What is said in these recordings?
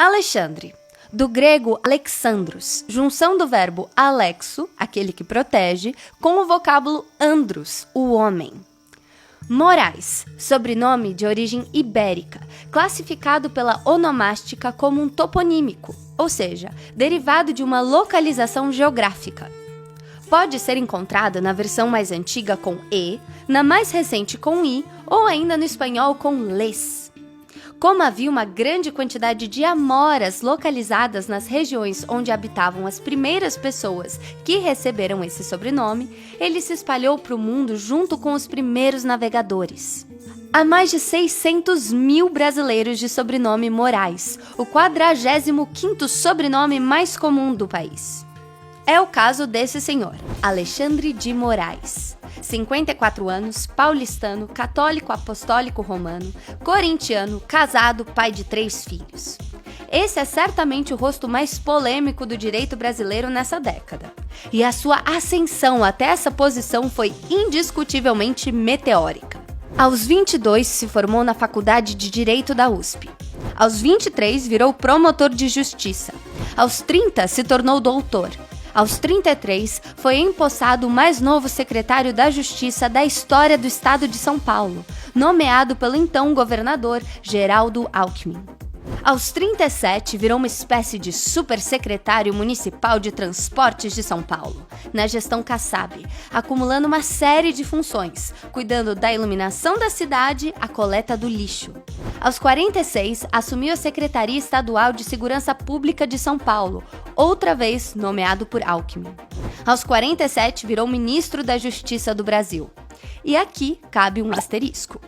Alexandre, do grego Alexandros, junção do verbo alexo, aquele que protege, com o vocábulo andros, o homem. Moraes, sobrenome de origem ibérica, classificado pela onomástica como um toponímico, ou seja, derivado de uma localização geográfica. Pode ser encontrado na versão mais antiga com E, na mais recente com I, ou ainda no espanhol com les. Como havia uma grande quantidade de amoras localizadas nas regiões onde habitavam as primeiras pessoas que receberam esse sobrenome, ele se espalhou para o mundo junto com os primeiros navegadores. Há mais de 600 mil brasileiros de sobrenome Moraes, o 45º sobrenome mais comum do país. É o caso desse senhor, Alexandre de Moraes. 54 anos, paulistano, católico apostólico romano, corintiano, casado, pai de 3 filhos. Esse é certamente o rosto mais polêmico do direito brasileiro nessa década. E a sua ascensão até essa posição foi indiscutivelmente meteórica. Aos 22 se formou na Faculdade de Direito da USP. Aos 23 virou promotor de justiça. Aos 30 se tornou doutor. Aos 33, foi empossado o mais novo secretário da Justiça da história do estado de São Paulo, nomeado pelo então governador Geraldo Alckmin. Aos 37, virou uma espécie de supersecretário municipal de transportes de São Paulo, na gestão Kassab, acumulando uma série de funções, cuidando da iluminação da cidade à coleta do lixo. Aos 46, assumiu a Secretaria Estadual de Segurança Pública de São Paulo, outra vez nomeado por Alckmin. Aos 47, virou ministro da Justiça do Brasil. E aqui cabe um asterisco.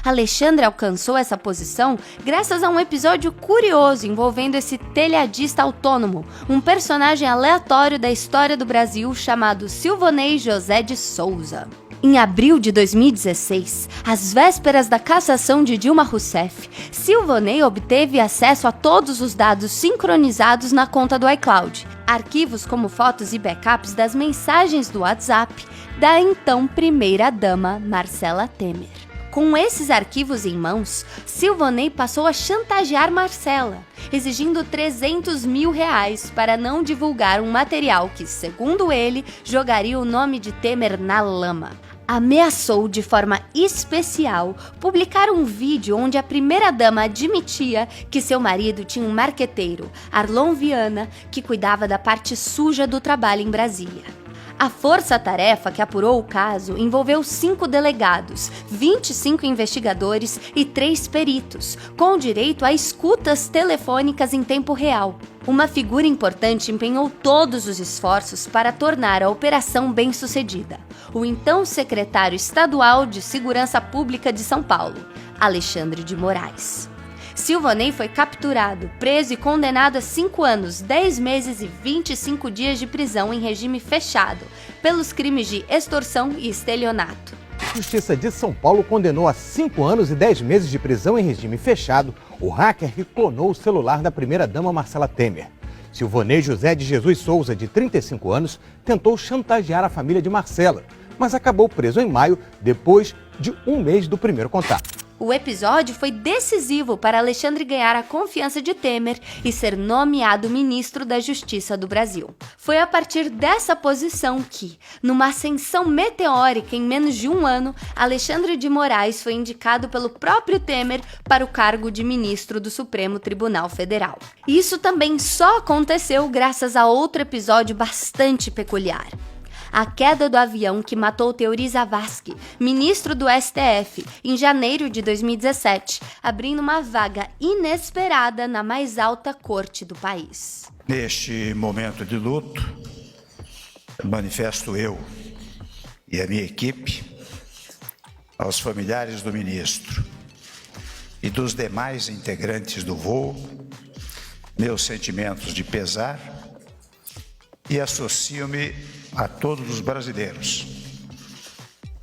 Alexandre alcançou essa posição graças a um episódio curioso envolvendo esse telhadista autônomo, um personagem aleatório da história do Brasil chamado Silvonei José de Souza. Em abril de 2016, às vésperas da cassação de Dilma Rousseff, Silvonei obteve acesso a todos os dados sincronizados na conta do iCloud, arquivos como fotos e backups das mensagens do WhatsApp da então primeira-dama Marcela Temer. Com esses arquivos em mãos, Silvonei passou a chantagear Marcela, exigindo R$300 mil para não divulgar um material que, segundo ele, jogaria o nome de Temer na lama. Ameaçou de forma especial publicar um vídeo onde a primeira-dama admitia que seu marido tinha um marqueteiro, Arlon Viana, que cuidava da parte suja do trabalho em Brasília. A força-tarefa que apurou o caso envolveu 5 delegados, 25 investigadores e 3 peritos, com direito a escutas telefônicas em tempo real. Uma figura importante empenhou todos os esforços para tornar a operação bem-sucedida: o então secretário estadual de Segurança Pública de São Paulo, Alexandre de Moraes. Silvonei foi capturado, preso e condenado a 5 anos, 10 meses e 25 dias de prisão em regime fechado, pelos crimes de extorsão e estelionato. A Justiça de São Paulo condenou a 5 anos e 10 meses de prisão em regime fechado o hacker que clonou o celular da primeira-dama Marcela Temer. Silvonei José de Jesus Souza, de 35 anos, tentou chantagear a família de Marcela, mas acabou preso em maio, depois de 1 mês do primeiro contato. O episódio foi decisivo para Alexandre ganhar a confiança de Temer e ser nomeado ministro da Justiça do Brasil. Foi a partir dessa posição que, numa ascensão meteórica em menos de 1 ano, Alexandre de Moraes foi indicado pelo próprio Temer para o cargo de ministro do Supremo Tribunal Federal. Isso também só aconteceu graças a outro episódio bastante peculiar: a queda do avião que matou Teori Zavascki, ministro do STF, em janeiro de 2017, abrindo uma vaga inesperada na mais alta corte do país. Neste momento de luto, manifesto eu e a minha equipe aos familiares do ministro e dos demais integrantes do voo meus sentimentos de pesar e associo-me a todos os brasileiros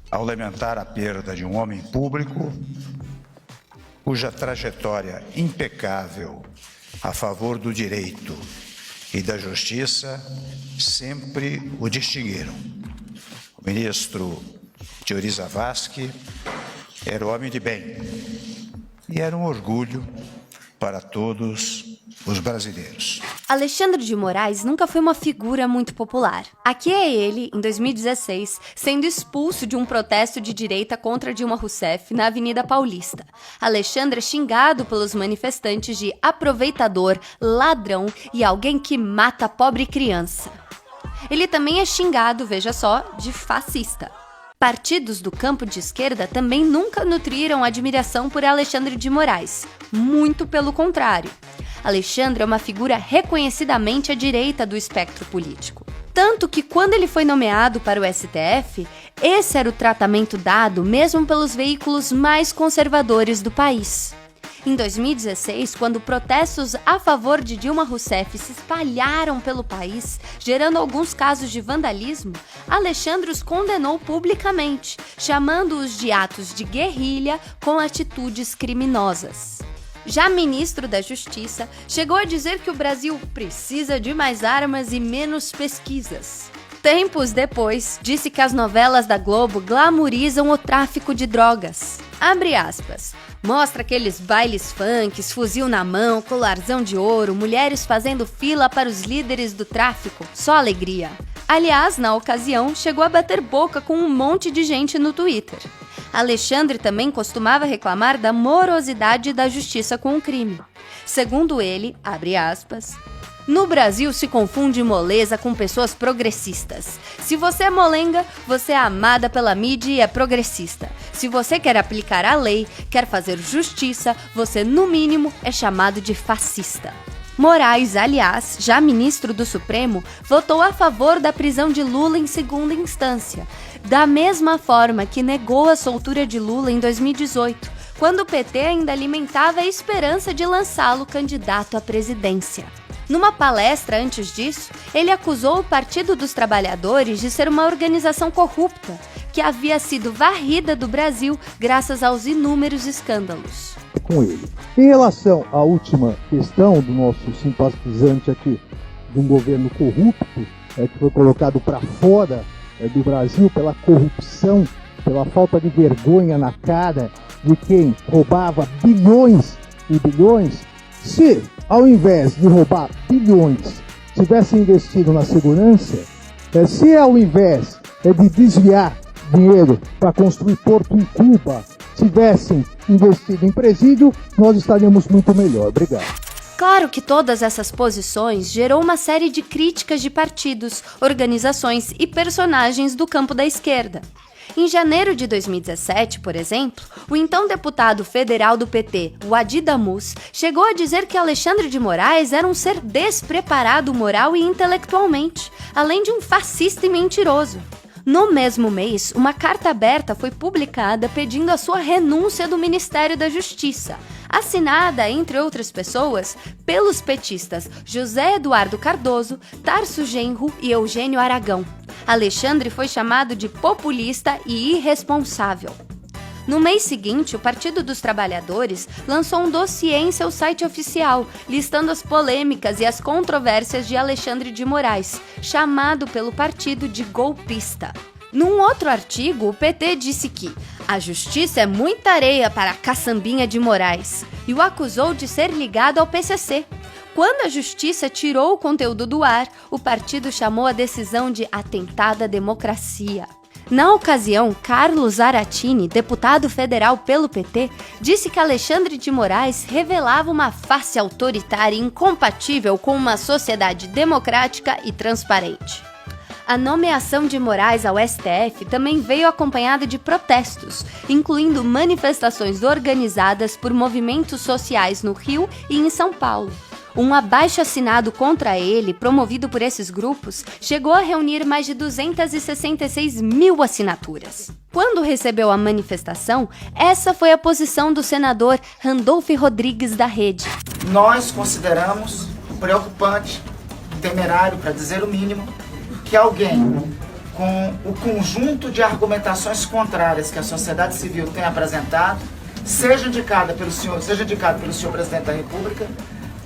ao lamentar a perda de um homem público cuja trajetória impecável a favor do direito e da justiça sempre o distinguiram. O ministro Teori Zavascki era homem de bem e era um orgulho para todos os brasileiros. Alexandre de Moraes nunca foi uma figura muito popular. Aqui é ele, em 2016, sendo expulso de um protesto de direita contra Dilma Rousseff na Avenida Paulista. Alexandre é xingado pelos manifestantes de aproveitador, ladrão e alguém que mata pobre criança. Ele também é xingado, veja só, de fascista. Partidos do campo de esquerda também nunca nutriram admiração por Alexandre de Moraes. Muito pelo contrário. Alexandre é uma figura reconhecidamente à direita do espectro político. Tanto que quando ele foi nomeado para o STF, esse era o tratamento dado mesmo pelos veículos mais conservadores do país. Em 2016, quando protestos a favor de Dilma Rousseff se espalharam pelo país, gerando alguns casos de vandalismo, Alexandre os condenou publicamente, chamando-os de atos de guerrilha com atitudes criminosas. Já ministro da Justiça, chegou a dizer que o Brasil precisa de mais armas e menos pesquisas. Tempos depois, disse que as novelas da Globo glamorizam o tráfico de drogas. Abre aspas. Mostra aqueles bailes funks, fuzil na mão, colarzão de ouro, mulheres fazendo fila para os líderes do tráfico. Só alegria. Aliás, na ocasião, chegou a bater boca com um monte de gente no Twitter. Alexandre também costumava reclamar da morosidade da justiça com o crime. Segundo ele, abre aspas, no Brasil se confunde moleza com pessoas progressistas. Se você é molenga, você é amada pela mídia e é progressista. Se você quer aplicar a lei, quer fazer justiça, você no mínimo é chamado de fascista. Moraes, aliás, já ministro do Supremo, votou a favor da prisão de Lula em segunda instância, da mesma forma que negou a soltura de Lula em 2018, quando o PT ainda alimentava a esperança de lançá-lo candidato à presidência. Numa palestra antes disso, ele acusou o Partido dos Trabalhadores de ser uma organização corrupta, que havia sido varrida do Brasil graças aos inúmeros escândalos. Com ele. Em relação à última questão do nosso simpatizante aqui, de um governo corrupto, que foi colocado para fora do Brasil pela corrupção, pela falta de vergonha na cara de quem roubava bilhões e bilhões, se ao invés de roubar bilhões tivesse investido na segurança, se ao invés de desviar dinheiro para construir porto em Cuba, tivessem investido em presídio, nós estaríamos muito melhor. Obrigado. Claro que todas essas posições gerou uma série de críticas de partidos, organizações e personagens do campo da esquerda. Em janeiro de 2017, por exemplo, o então deputado federal do PT, Wadi Damus, chegou a dizer que Alexandre de Moraes era um ser despreparado moral e intelectualmente, além de um fascista e mentiroso. No mesmo mês, uma carta aberta foi publicada pedindo a sua renúncia do Ministério da Justiça, assinada, entre outras pessoas, pelos petistas José Eduardo Cardoso, Tarso Genro e Eugênio Aragão. Alexandre foi chamado de populista e irresponsável. No mês seguinte, o Partido dos Trabalhadores lançou um dossiê em seu site oficial, listando as polêmicas e as controvérsias de Alexandre de Moraes, chamado pelo partido de golpista. Num outro artigo, o PT disse que a justiça é muita areia para a caçambinha de Moraes e o acusou de ser ligado ao PCC. Quando a justiça tirou o conteúdo do ar, o partido chamou a decisão de atentada à democracia. Na ocasião, Carlos Zaratini, deputado federal pelo PT, disse que Alexandre de Moraes revelava uma face autoritária e incompatível com uma sociedade democrática e transparente. A nomeação de Moraes ao STF também veio acompanhada de protestos, incluindo manifestações organizadas por movimentos sociais no Rio e em São Paulo. Um abaixo-assinado contra ele, promovido por esses grupos, chegou a reunir mais de 266 mil assinaturas. Quando recebeu a manifestação, essa foi a posição do senador Randolfo Rodrigues da Rede. Nós consideramos preocupante, temerário, para dizer o mínimo, que alguém com o conjunto de argumentações contrárias que a sociedade civil tem apresentado seja indicado pelo senhor presidente da República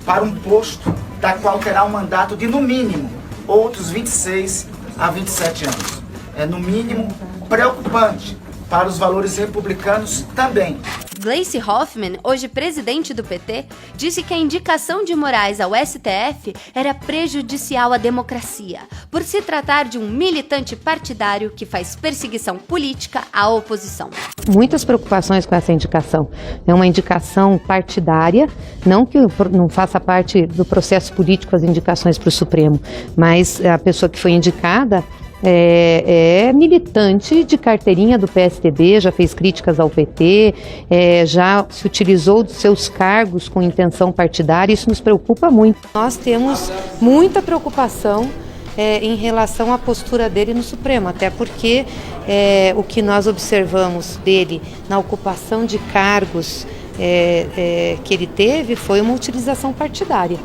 para um posto da qual terá um mandato de, no mínimo, outros 26 a 27 anos. É, no mínimo, preocupante para os valores republicanos também. Gleisi Hoffmann, hoje presidente do PT, disse que a indicação de Moraes ao STF era prejudicial à democracia, por se tratar de um militante partidário que faz perseguição política à oposição. Muitas preocupações com essa indicação. É uma indicação partidária, não que não faça parte do processo político as indicações para o Supremo, mas a pessoa que foi indicada é militante de carteirinha do PSDB, já fez críticas ao PT, já se utilizou dos seus cargos com intenção partidária. Isso nos preocupa muito. Nós temos muita preocupação em relação à postura dele no Supremo, até porque o que nós observamos dele na ocupação de cargos que ele teve foi uma utilização partidária.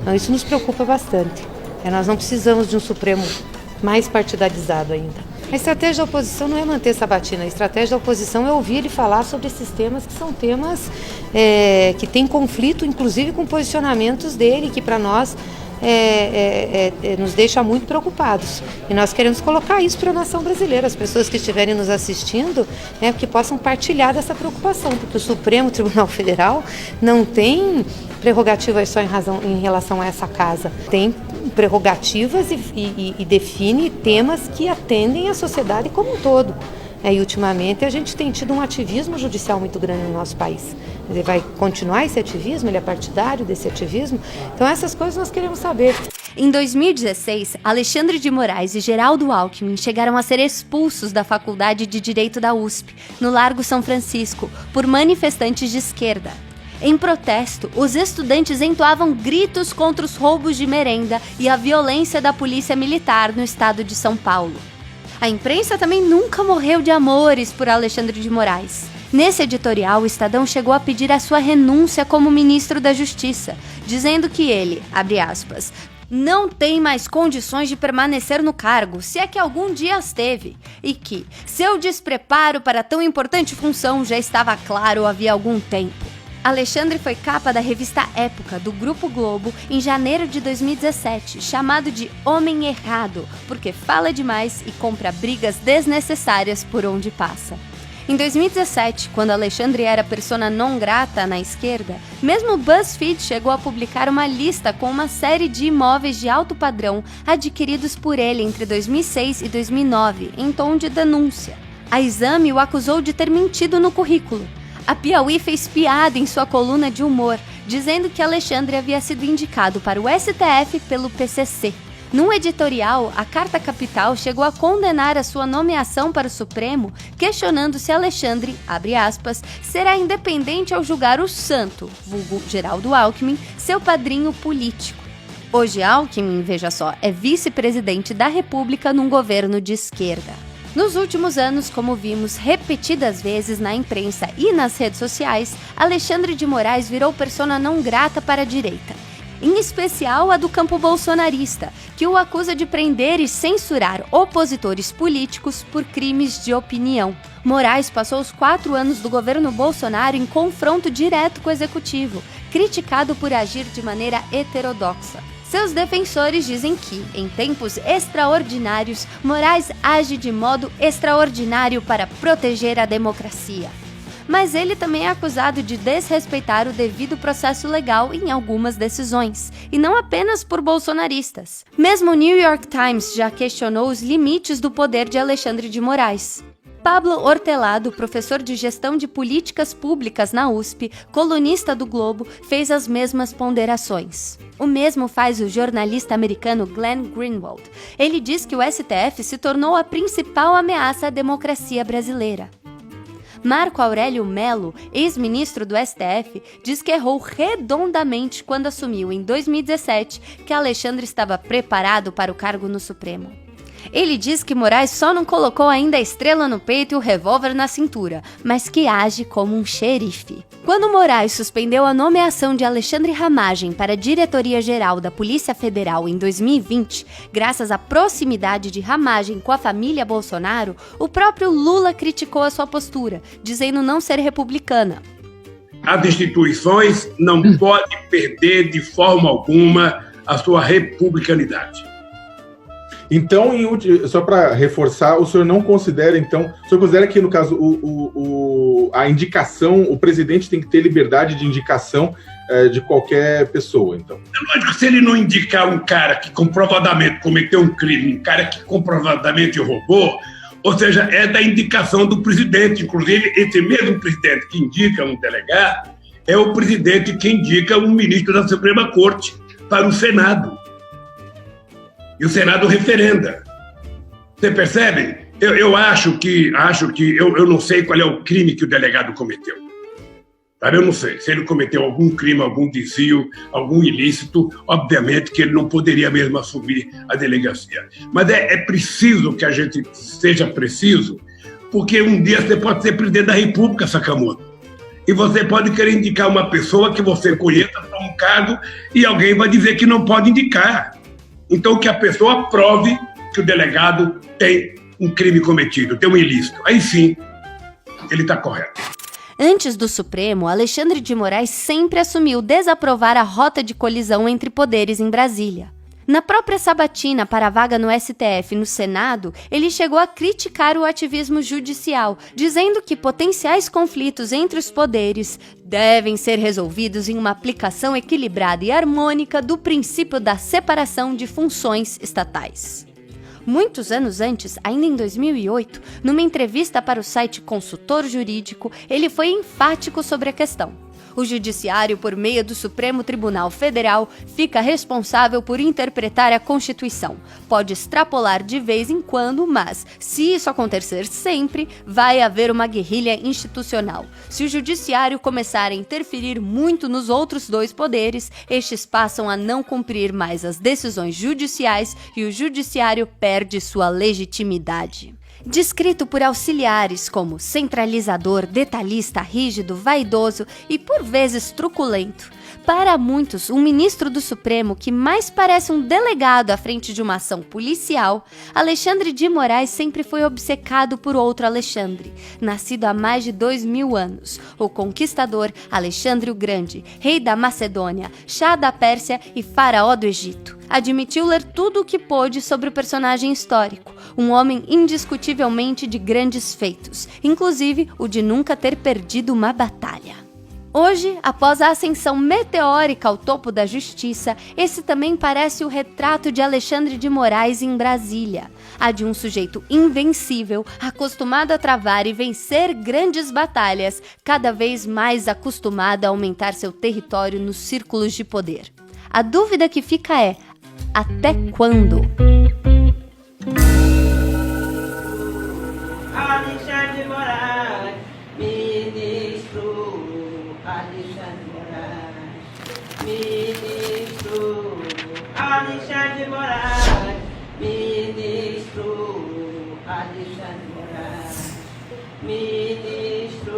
Então isso nos preocupa bastante. Nós não precisamos de um Supremo mais partidarizado ainda. A estratégia da oposição não é manter Sabatina, a estratégia da oposição é ouvir ele falar sobre esses temas que são temas que têm conflito, inclusive com posicionamentos dele, que para nós nos deixa muito preocupados. E nós queremos colocar isso para a nação brasileira, as pessoas que estiverem nos assistindo, que possam partilhar dessa preocupação, porque o Supremo Tribunal Federal não tem prerrogativas só em relação a essa casa. Tem prerrogativas e define temas que atendem a sociedade como um todo. E ultimamente a gente tem tido um ativismo judicial muito grande no nosso país. Ele vai continuar esse ativismo? Ele é partidário desse ativismo? Então essas coisas nós queremos saber. Em 2016, Alexandre de Moraes e Geraldo Alckmin chegaram a ser expulsos da Faculdade de Direito da USP, no Largo São Francisco, por manifestantes de esquerda. Em protesto, os estudantes entoavam gritos contra os roubos de merenda e a violência da polícia militar no estado de São Paulo. A imprensa também nunca morreu de amores por Alexandre de Moraes. Nesse editorial, o Estadão chegou a pedir a sua renúncia como ministro da Justiça, dizendo que ele, abre aspas, não tem mais condições de permanecer no cargo, se é que algum dia as teve, e que seu despreparo para tão importante função já estava claro havia algum tempo. Alexandre foi capa da revista Época, do Grupo Globo, em janeiro de 2017, chamado de Homem Errado, porque fala demais e compra brigas desnecessárias por onde passa. Em 2017, quando Alexandre era persona non grata na esquerda, mesmo o BuzzFeed chegou a publicar uma lista com uma série de imóveis de alto padrão adquiridos por ele entre 2006 e 2009, em tom de denúncia. A Exame o acusou de ter mentido no currículo. A Piauí fez piada em sua coluna de humor, dizendo que Alexandre havia sido indicado para o STF pelo PCC. Num editorial, a Carta Capital chegou a condenar a sua nomeação para o Supremo, questionando se Alexandre, abre aspas, será independente ao julgar o santo, vulgo Geraldo Alckmin, seu padrinho político. Hoje Alckmin, veja só, é vice-presidente da República num governo de esquerda. Nos últimos anos, como vimos repetidas vezes na imprensa e nas redes sociais, Alexandre de Moraes virou persona não grata para a direita. Em especial a do campo bolsonarista, que o acusa de prender e censurar opositores políticos por crimes de opinião. Moraes passou os 4 anos do governo Bolsonaro em confronto direto com o executivo, criticado por agir de maneira heterodoxa. Seus defensores dizem que, em tempos extraordinários, Moraes age de modo extraordinário para proteger a democracia. Mas ele também é acusado de desrespeitar o devido processo legal em algumas decisões, e não apenas por bolsonaristas. Mesmo o New York Times já questionou os limites do poder de Alexandre de Moraes. Pablo Hortelado, professor de gestão de políticas públicas na USP, colunista do Globo, fez as mesmas ponderações. O mesmo faz o jornalista americano Glenn Greenwald. Ele diz que o STF se tornou a principal ameaça à democracia brasileira. Marco Aurélio Mello, ex-ministro do STF, diz que errou redondamente quando assumiu em 2017 que Alexandre estava preparado para o cargo no Supremo. Ele diz que Moraes só não colocou ainda a estrela no peito e o revólver na cintura, mas que age como um xerife. Quando Moraes suspendeu a nomeação de Alexandre Ramagem para a diretoria-geral da Polícia Federal em 2020, graças à proximidade de Ramagem com a família Bolsonaro, o próprio Lula criticou a sua postura, dizendo não ser republicana. As instituições não podem perder de forma alguma a sua republicanidade. Então, só para reforçar, o senhor não considera, então, o senhor considera que, no caso, a indicação, o presidente tem que ter liberdade de indicação de qualquer pessoa, então? É lógico, se ele não indicar um cara que comprovadamente cometeu um crime, um cara que comprovadamente roubou, ou seja, é da indicação do presidente. Inclusive, esse mesmo presidente que indica um delegado é o presidente que indica um ministro da Suprema Corte para o Senado. E o Senado referenda. Você percebe? Eu acho que eu não sei qual é o crime que o delegado cometeu. Sabe? Eu não sei. Se ele cometeu algum crime, algum desvio, algum ilícito, obviamente que ele não poderia mesmo assumir a delegacia. Mas é preciso que a gente seja preciso, porque um dia você pode ser presidente da República, Sakamoto. E você pode querer indicar uma pessoa que você conheça para um cargo e alguém vai dizer que não pode indicar. Então, que a pessoa prove que o delegado tem um crime cometido, tem um ilícito. Aí sim, ele está correto. Antes do Supremo, Alexandre de Moraes sempre assumiu desaprovar a rota de colisão entre poderes em Brasília. Na própria sabatina para a vaga no STF e no Senado, ele chegou a criticar o ativismo judicial, dizendo que potenciais conflitos entre os poderes devem ser resolvidos em uma aplicação equilibrada e harmônica do princípio da separação de funções estatais. Muitos anos antes, ainda em 2008, numa entrevista para o site Consultor Jurídico, ele foi enfático sobre a questão. O Judiciário, por meio do Supremo Tribunal Federal, fica responsável por interpretar a Constituição. Pode extrapolar de vez em quando, mas, se isso acontecer sempre, vai haver uma guerrilha institucional. Se o Judiciário começar a interferir muito nos outros dois poderes, estes passam a não cumprir mais as decisões judiciais e o Judiciário perde sua legitimidade. Descrito por auxiliares como centralizador, detalhista, rígido, vaidoso e por vezes truculento. Para muitos, o ministro do Supremo que mais parece um delegado à frente de uma ação policial, Alexandre de Moraes sempre foi obcecado por outro Alexandre, nascido há mais de 2000 anos, o conquistador Alexandre o Grande, rei da Macedônia, Shah da Pérsia e faraó do Egito. Admitiu ler tudo o que pôde sobre o personagem histórico, um homem indiscutivelmente de grandes feitos, inclusive o de nunca ter perdido uma batalha. Hoje, após a ascensão meteórica ao topo da justiça, esse também parece o retrato de Alexandre de Moraes em Brasília. A de um sujeito invencível, acostumado a travar e vencer grandes batalhas, cada vez mais acostumado a aumentar seu território nos círculos de poder. A dúvida que fica é: até quando? Alexandre de Moraes, ministro. Alexandre de Moraes, ministro. Alexandre de Moraes, ministro. Alexandre de Moraes, ministro.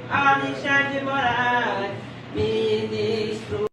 Alexandre de Moraes, ministro.